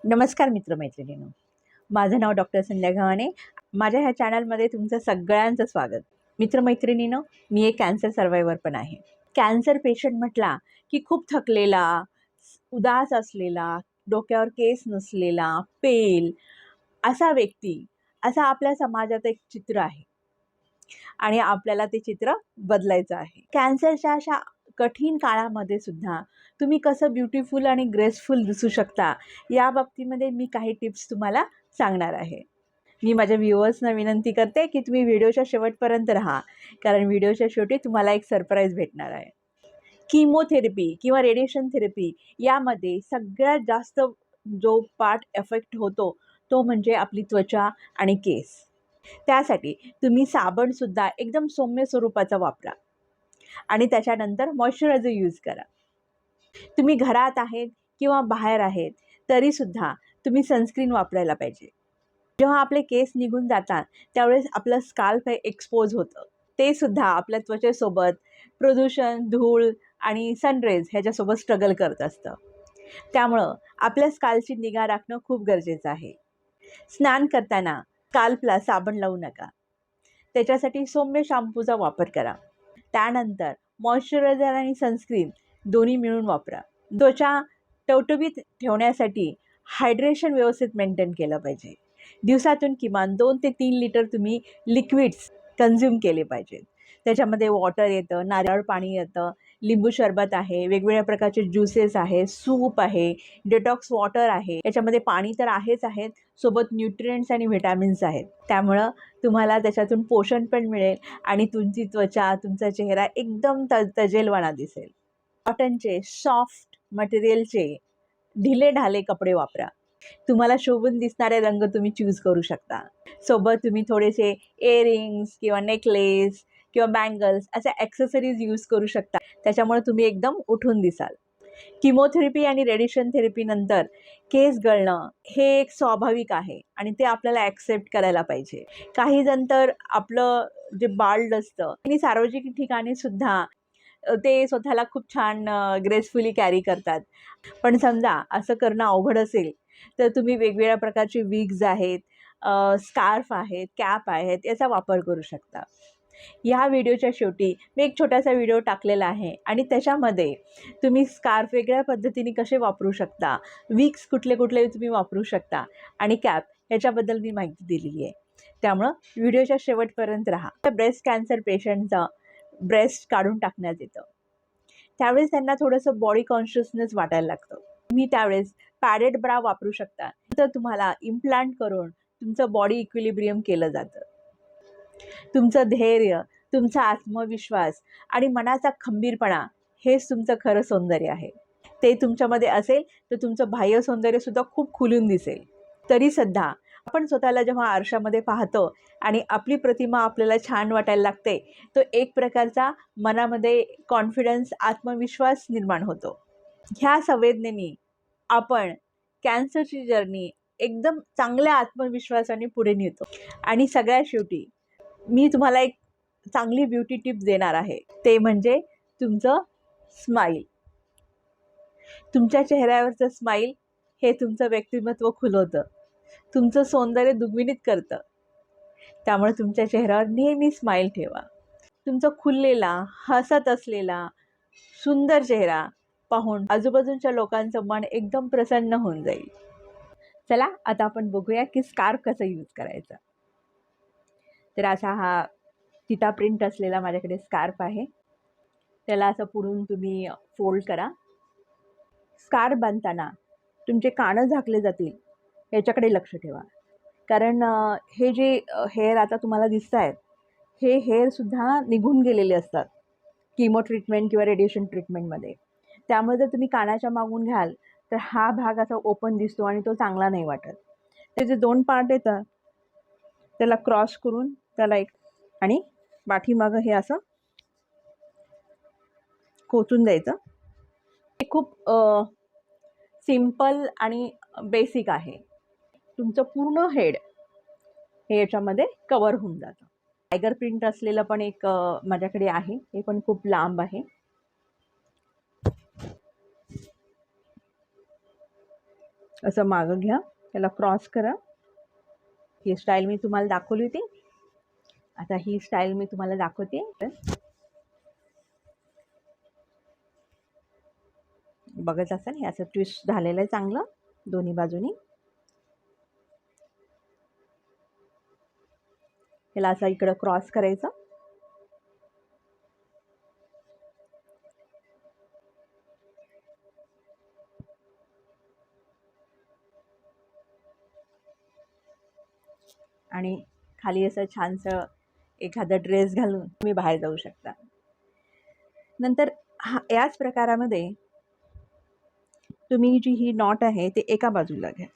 नमस्कार मित्रमैत्रिणींनो, माझं नाव डॉक्टर संध्या गव्हाणे. माझ्या ह्या चॅनलमध्ये तुमचं सगळ्यांचं स्वागत. मित्रमैत्रिणींनो, मी एक कॅन्सर सर्वायवर पण आहे. कॅन्सर पेशंट म्हटला की खूप थकलेला, उदास असलेला, डोक्यावर केस नसलेला, पेल असा व्यक्ती, असा आपल्या समाजात एक चित्र आहे आणि आपल्याला ते चित्र बदलायचं आहे. कॅन्सरच्या अशा कठीण काळामध्ये सुद्धा तुम्ही कसं ब्युटिफुल आणि ग्रेसफुल दिसू शकता, या बाबतीमध्ये मी काही टिप्स तुम्हाला सांगणार आहे. मी माझ्या व्ह्युअर्सना विनंती करते की तुम्ही व्हिडिओच्या शेवटपर्यंत राहा, कारण व्हिडिओच्या शेवटी तुम्हाला एक सरप्राईज भेटणार आहे. कीमोथेरपी किंवा रेडिएशन थेरपी यामध्ये सगळ्यात जास्त जो पार्ट एफेक्ट होतो तो म्हणजे आपली त्वचा आणि केस. त्यासाठी तुम्ही साबणसुद्धा एकदम सौम्य स्वरूपाचा वापरा आणि त्याच्यानंतर मॉइश्चरायझर यूज करा. तुम्ही घरात आहेत किंवा बाहेर आहेत तरीसुद्धा तुम्ही सनस्क्रीन वापरायला पाहिजे. जेव्हा आपले केस निघून जातात त्यावेळेस आपलं स्काल्प हे एक्सपोज होतं. ते सुद्धा आपल्या त्वचेसोबत प्रदूषण, धूळ आणि सनरेज ह्याच्यासोबत स्ट्रगल करत असतं. त्यामुळं आपल्या स्काल्पची निगा राखणं खूप गरजेचं आहे. स्नान करताना स्काल्पला साबण लावू नका. त्याच्यासाठी सौम्य शॅम्पूचा वापर करा. त्यानंतर मॉइश्चरायझर आणि सनस्क्रीन दोन्ही मिळून वापरा. त्वचा टवटवीत ठेवण्यासाठी हायड्रेशन व्यवस्थित मेंटेन केलं पाहिजे. दिवसातून किमान 2 ते 3 लिटर तुम्ही लिक्विड्स कन्झ्युम केले पाहिजेत. त्याच्यामध्ये वॉटर येतं, नारळ पाणी येतं, लिंबू सरबत आहे, वेगवेगळ्या प्रकारचे ज्युसेस आहे, सूप आहे, डिटॉक्स वॉटर आहे. याच्यामध्ये पाणी तर आहेच आहेत, सोबत न्यूट्रिएंट्स आणि व्हिटॅमिन्स आहेत. त्यामुळं तुम्हाला त्याच्यातून पोषण पण मिळेल आणि तुमची त्वचा, तुमचा चेहरा एकदम तजेलवाणा दिसेल. कॉटनचे सॉफ्ट मटेरियलचे ढिले-ढाले कपडे वापरा. तुम्हाला शोभून दिसणारे रंग तुम्ही चूज करू शकता. सोबत तुम्ही थोडेसे इअरिंग्स किंवा नेकलेस किंवा बँगल्स अशा ॲक्सेसरीज यूज करू शकता. त्याच्यामुळे तुम्ही एकदम उठून दिसाल. कीमोथेरपी आणि रेडिएशन थेरपीनंतर केस गळणं हे एक स्वाभाविक आहे आणि ते आपल्याला ॲक्सेप्ट करायला पाहिजे. काही जण तर आपलं जे बाल्ड असतं आणि सार्वजनिक ठिकाणी सुद्धा ते स्वतःला खूप छान ग्रेसफुली कॅरी करतात. पण समजा असं करणं अवघड असेल तर तुम्ही वेगवेगळ्या प्रकारचे विग्ज आहेत, स्कार्फ आहेत, कॅप आहेत, याचा वापर करू शकता. ह्या व्हिडिओच्या शेवटी मी एक छोटासा व्हिडिओ टाकलेला आहे आणि त्याच्यामध्ये तुम्ही स्कार्फ वेगळ्या पद्धतीने कसे वापरू शकता, विग्स कुठले कुठले तुम्ही वापरू शकता आणि कॅप ह्याच्याबद्दल मी माहिती दिलेली आहे. त्यामुळं व्हिडिओच्या शेवटपर्यंत राहा. ब्रेस्ट कॅन्सर पेशंटचं ब्रेस्ट काढून टाकण्यात येतं. त्यावेळेस त्यांना थोडंसं बॉडी कॉन्शियसनेस वाटायला लागतं. तुम्ही त्यावेळेस पॅडेड ब्रा वापरू शकता. तर तुम्हाला इम्प्लांट करून तुमचं बॉडी इक्विलिब्रियम केलं जातं. तुमचं धैर्य, तुमचा आत्मविश्वास आणि मनाचा खंबीरपणा हेच तुमचं खरं सौंदर्य आहे. ते तुमच्यामध्ये असेल तर तुमचं बाह्य सौंदर्यसुद्धा खूप खुलून दिसेल. तरीसुद्धा आपण स्वतःला जेव्हा आरशामध्ये पाहतो आणि आपली प्रतिमा आपल्याला छान वाटायला लागते, तो एक प्रकारचा मनामध्ये कॉन्फिडन्स, आत्मविश्वास निर्माण होतो. ह्या संवेदनेने आपण कॅन्सरची जर्नी एकदम चांगल्या आत्मविश्वासाने पुढे नेतो. आणि सगळ्यात शेवटी मी तुम्हाला एक चांगली ब्युटी टिप देणार आहे. ते म्हणजे तुमचं स्माईल. तुमच्या चेहऱ्यावरचं स्माईल हे तुमचं व्यक्तिमत्व खुलवतं. तुमचं सौंदर्य दुग्विणीत करतं. त्यामुळे तुमच्या चेहऱ्यावर नेहमी स्माईल ठेवा. तुमचा खुललेला, हसत असलेला, सुंदर चेहरा पाहून आजूबाजूच्या लोकांचं मन एकदम प्रसन्न होऊन जाईल. चला आता आपण बघूया की स्कार्फ कसं यूज करायचं. तर असा हा चिता प्रिंट असलेला माझ्याकडे स्कार्फ आहे. त्याला असं पुढून तुम्ही फोल्ड करा. स्कार्फ बांधताना तुमचे कानं झाकले जातील याच्याकडे लक्ष ठेवा. कारण हे जे हेअर आता तुम्हाला दिसत आहेत, हे हेअरसुद्धा निघून गेलेले असतात कीमो ट्रीटमेंट किंवा रेडिएशन ट्रीटमेंटमध्ये. त्यामुळे जर तुम्ही कानाच्या मागून घ्याल तर हा भाग असा ओपन दिसतो आणि तो चांगला नाही वाटत. ते जे 2 पार्ट येतात त्याला क्रॉस करून त्याला एक आणि पाठीमागं हे असं खोचून द्यायचं. हे खूप सिम्पल आणि बेसिक आहे. तुमचं पूर्ण हेड हे याच्यामध्ये कवर होऊन जातं. टायगर प्रिंट असलेलं पण एक माझ्याकडे आहे. हे पण खूप लांब आहे. असं मागं घ्या, त्याला क्रॉस करा. ही स्टाईल मी तुम्हाला दाखवली होती. आता ही स्टाईल मी तुम्हाला दाखवते. बघत असाल हे असं ट्विस्ट झालेलं आहे चांगलं दोन्ही बाजूनी. ह्याला असं इकडं क्रॉस करायचं. आणि खाली असं छानसं एखादा ड्रेस घालून तुम्ही बाहेर जाऊ शकता. नंतर याच प्रकारामध्ये तुम्ही जी ही नॉट आहे ते एका बाजूला घ्या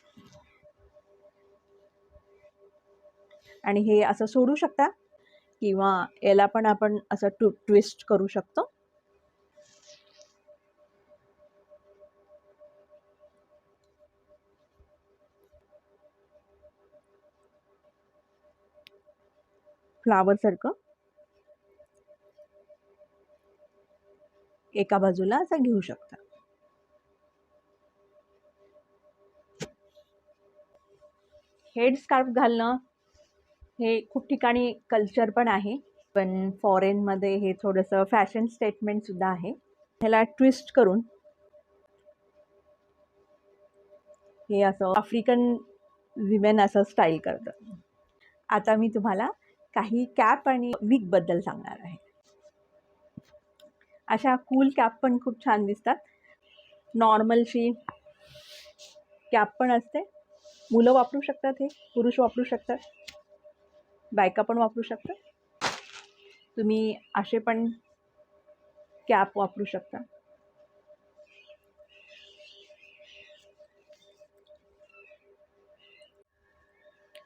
आणि हे असं सोडू शकता किंवा याला पण आपण असं ट्विस्ट करू शकतो. फ्लावर सारखं एका बाजूला असं घेऊ शकता. हेड स्कार्फ घालणं हे खूप ठिकाणी कल्चर पण आहे, पण फॉरेनमध्ये हे थोडंसं फॅशन स्टेटमेंट सुद्धा आहे. ह्याला ट्विस्ट करून हे असं आफ्रिकन विमेन असं स्टाईल करतात. आता मी तुम्हाला काही कॅप आणि विगबद्दल सांगणार आहे. अशा कूल कॅप पण खूप छान दिसतात. नॉर्मलशी कॅप पण असते. मुलं वापरू शकतात, हे पुरुष वापरू शकतात, बायका पण वापरू शकतात. तुम्ही असे पण कॅप वापरू शकता.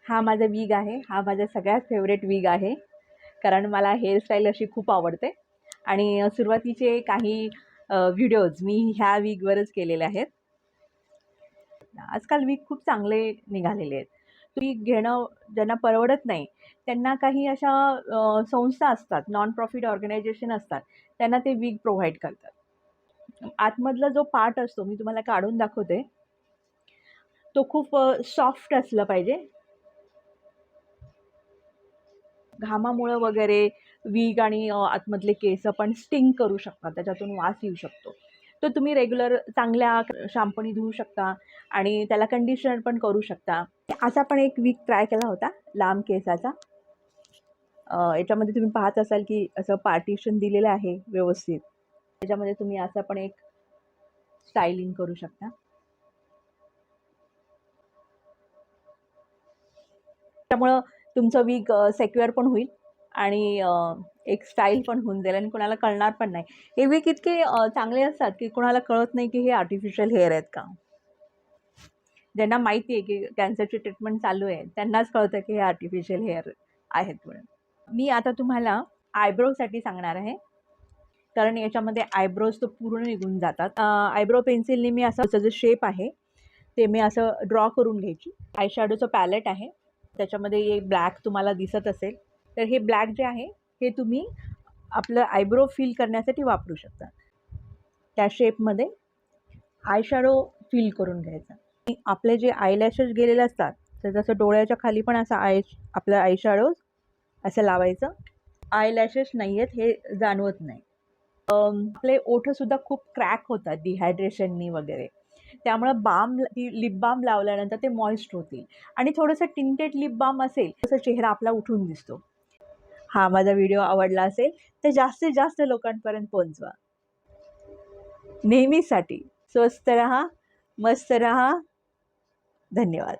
हा माझा विग आहे. हा माझा सगळ्यात फेवरेट विग आहे, कारण मला हेअरस्टाईल अशी खूप आवडते आणि सुरुवातीचे काही व्हिडिओज मी ह्या विगवरच केलेले आहेत. आजकाल विग खूप चांगले निघालेले आहेत. विग घेणं ज्यांना परवडत नाही त्यांना काही अशा संस्था असतात, नॉन प्रॉफिट ऑर्गनायझेशन असतात, त्यांना ते विग प्रोव्हाइड करतात. आतमधला जो पार्ट असतो मी तुम्हाला काढून दाखवते, तो खूप सॉफ्ट असला पाहिजे. घामामुळं वगैरे विग आणि आतमधले केस पण स्टिंग करू शकतात, त्याच्यातून वास येऊ शकतो. तर तुम्ही रेग्युलर चांगल्या शॅम्पूनी धुवू शकता आणि त्याला कंडिशनर पण करू शकता. असा पण एक विग ट्राय केला होता लांब केसाचा. याच्यामध्ये तुम्ही पाहत असाल की असं पार्टिशन दिलेलं आहे व्यवस्थित. त्याच्यामध्ये तुम्ही असं पण एक स्टायलिंग करू शकता. त्यामुळं तुमचं विग सेक्युअर पण होईल आणि एक स्टाईल पण होऊन जाईल आणि कोणाला कळणार पण नाही. हे विग इतके चांगले असतात की कोणाला कळत नाही की हे आर्टिफिशियल हेअर आहेत का. ज्यांना माहिती आहे की कॅन्सरची ट्रीटमेंट चालू आहे त्यांनाच कळतं की हे आर्टिफिशियल हेअर आहेत म्हणून. मी आता तुम्हाला आयब्रोसाठी सांगणार आहे, कारण याच्यामध्ये आयब्रोज तर पूर्ण निघून जातात. आयब्रो पेन्सिलने मी असं जो शेप आहे ते मी असं ड्रॉ करून घ्यायची. आयशॅडोचं पॅलेट आहे, त्याच्यामध्ये एक ब्लॅक तुम्हाला दिसत असेल, तर हे ब्लॅक जे आहे हे तुम्ही आपलं आयब्रो फिल करण्यासाठी वापरू शकता. त्या शेपमध्ये आयशॅडो फिल करून घ्यायचा. आपले जे आयलॅशेस गेलेले असतात तर जसं डोळ्याच्या खाली पण असं आपलं आयशॅडो असं लावायचं. आयलॅशेस नाही आहेत हे जाणवत नाही. आपले ओठसुद्धा खूप क्रॅक होतात डिहायड्रेशननी वगैरे, त्यामुळं लिप बाम लावल्यानंतर ते मॉइस्ट होतील आणि थोडंसं टिंटेड लिप बाम असेल तसं चेहरा आपला उठून दिसतो. हा माझा व्हिडिओ आवडला असेल तर जास्तीत जास्त लोकांपर्यंत पोहोचवा. नेहमीसाठी स्वस्त रहा, मस्त रहा. धन्यवाद.